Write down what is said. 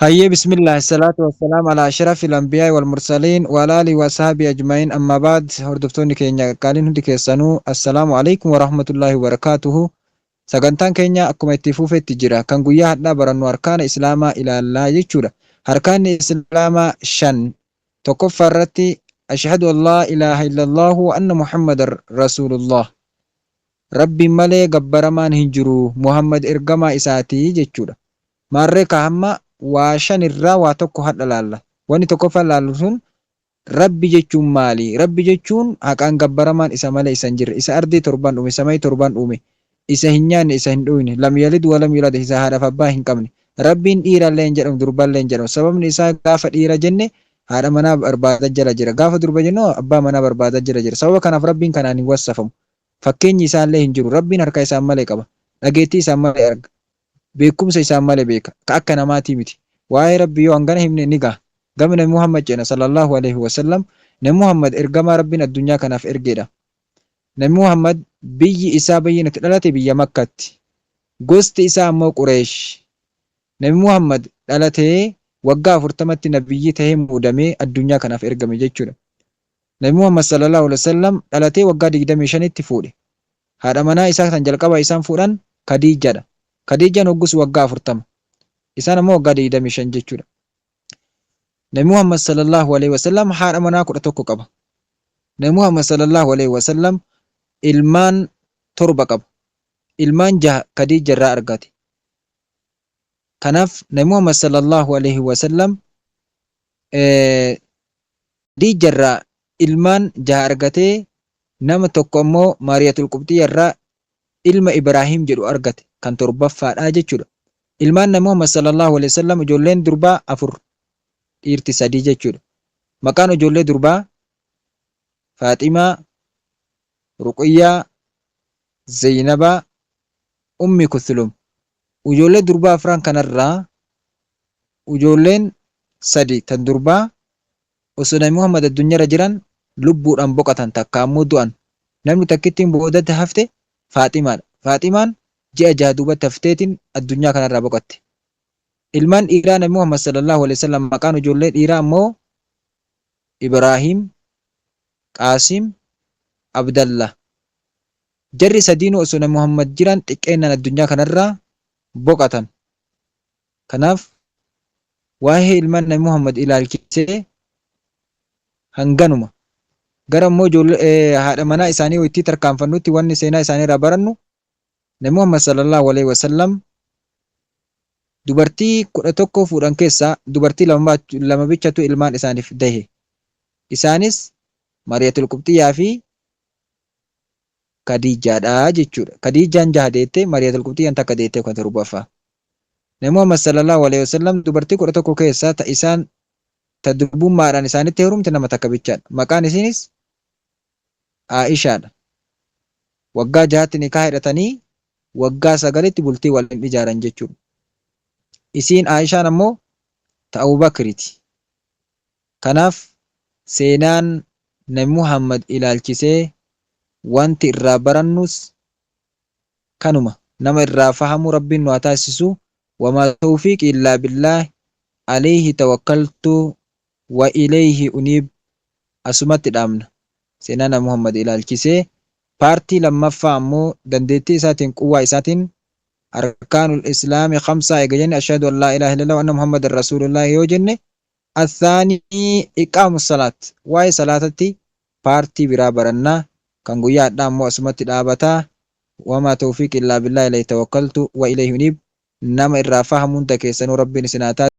هيا بسم الله الصلاة والسلام على أشرف الأنبياء والمرسلين وعلى آله وصحبه أجمعين أما بعد هردفتوني كينيا قالين هندي كيسانو السلام عليكم ورحمة الله وبركاته سجنتان كينيا أكما اتفوفة تجرى كان قويا حتى برنو أركان إسلاما إلى الله يجورا أركان إسلاما شن تكفر رتي أشهد أن لا إله إلا الله وأن محمد رسول الله ربي ملي قبرمان هنجرو محمد إرقما إساتي جيشورا marree kahamma waa shan irraa waa tokko hadha laalla. Wanni tokkoffaa laallu sun rabbi jechuun maali? Rabbi jechuun haqaan gabbaramaan isa malee isa hin jirre. Isa ardii torban uume, samii torban uume, isa hin nyaanne, isa hin dhuyne, lam yalid walam yulad, isa haadhaaf abbaa hin qabne. Rabbiin dhiirallee hin jedhamu, durballee hin jedhamu. Sababni isaa gaafa dhiira jenne haadha manaa barbaadaa jala jira. Gaafa durba jennu abbaa manaa barbaadaa jala jira. Sababa kanaaf rabbiin kanaan hin wassafamu. Fakkeenyi isaallee hin jiru. Rabbiin harka isaan malee qaba. Dhageettii isaan malee arga. Beekumsa isaan malee beeka. Ka akka namaatii miti. Waa'ee rabbi yoo hangana himne ni gaha. Gama nabi Muhammad jedhana sallallahu alaihi wasallam. Nabi Muhammad ergamaa rabbiin addunyaa kanaaf ergeedha. Nabi Muhammad biyyi isaa bayyinatti dhalate biyya Makkaatti. Gosti isaa ammoo Qureesh. Nabi Muhammad dhalatee waggaa 40tti nabiyyi tahee muudamee addunyaa kanaaf ergame jechuudha. Nabi Muhammad sallallahu alaihi wasallam dhalatee waggaa 25tti fuudhe. Haadha manaa isaa kan jalqaba isaan fuudhan Khadiijaadha. Khadiijaan hoggus waggaa 40. Isaan ammoo waggaa 25 jechuudha. Nabi Muhammad sallallahu alaihi wasallam haadha manaa 11 qaba. Nabi Muhammad sallallahu alaihi wasallam ilmaan 7 qaba. Ilmaan 6 Khadiija irraa argate. Kanaaf Nabi Muhammad sallallahu alaihi wasallam Khadiija irraa ilmaan 6 argatee nama tokko ammoo Maariyatul Qibxiyyaa irraa ilma Ibraahim jedhu argate kan torbaffaadha jechuudha. Ilmaan Nabi Muhammad sallallahu alaihi wasallam ijoolleen durbaa 4 dhiirti 3 jechuudha. Maqaan ijoollee durbaa Faaximaa, Ruqiyyaa, Zaynabaa, Ummi Kulthum. Ijoollee durbaa 4 kanarraa ijoolleen 3 tan durbaa osoo Nabi Muhammad addunyaarra jiran lubbuudhaan boqotan takka ammoo du'an. Namni takkittiin boodatti hafte Faaximaadha. Faaximaan ji'a 6 duubatti hafteetiin addunyaa kanarraa boqotte. Ilmaan dhiiraa Nabi Muhammad sallallahu alaihi wasallam maqaan ijoollee dhiiraa ammoo Ibraahim, Qaasim, Abdallah. Jarri sadiinuu osoo Nabi Muhammad jiran xiqqeennaan addunyaa kanarraa boqotan. Kanaaf waa'ee ilmaan Nabi Muhammad ilaalchisee hanganuma. Gara immoo haadha manaa isaanii wayittii tarkaanfannutti wanni seenaa isaanii irraa barannu Nabi Muhammad sallallahu alaihi wasallam dubartii 11 fuudhan keessaa dubartii lama bichatu ilmaan isaaniif dahe. Isaanis Maariyatul Qibxiyyaa fi Khadiijaadha jechuudha. Khadiijaan 6 deette, Maariyatul Qibxiyyaan takka deette kan torbaffaa. Nabi Muhammad sallallahu alaihi wasallam dubartii 11 keessaa ta isaan ta durbummaadhaan isaanitti heerumte nama takka bichaadha. Maqaan isiinis Aishaadha. Waggaa 6tti nikaa hidhatanii waggaa 9tti bultii waliin ijaaran jechuudha. Isiin Aishaan ammoo ta Abuubakriiti. Kanaaf seenaan Nabi Muhammad ilaalchisee wanti irraa barannus kanuma. Nama irraa fahamu rabbiin nu haa taasisu. Wamaa tawfiiqi illaa billaah alayhi tawakkaltu wa ilayhi uniib. Asumatti dhaabna. Seenaan Nabi Muhammad ilaalchisee paartii lammaffaa ammoo dandeettii isaatiin quwwaa isaatiin arkaanul islaami 5 eega jenne ashhadu an laa ilaaha illallah wa anna muhammadan rasuulullah yoo jenne athaanii iqaamu salaat waa'ee salaatatti paartii biraa barannaa kan guyyaa hadhaa ammoo asumatti dhaabataa. Wamaa tawfiiq illaa billaahi ilayhi tawakkaltu wa ilayhi uniib. Nama irraa fahamuun keessanuu rabbiin isin haa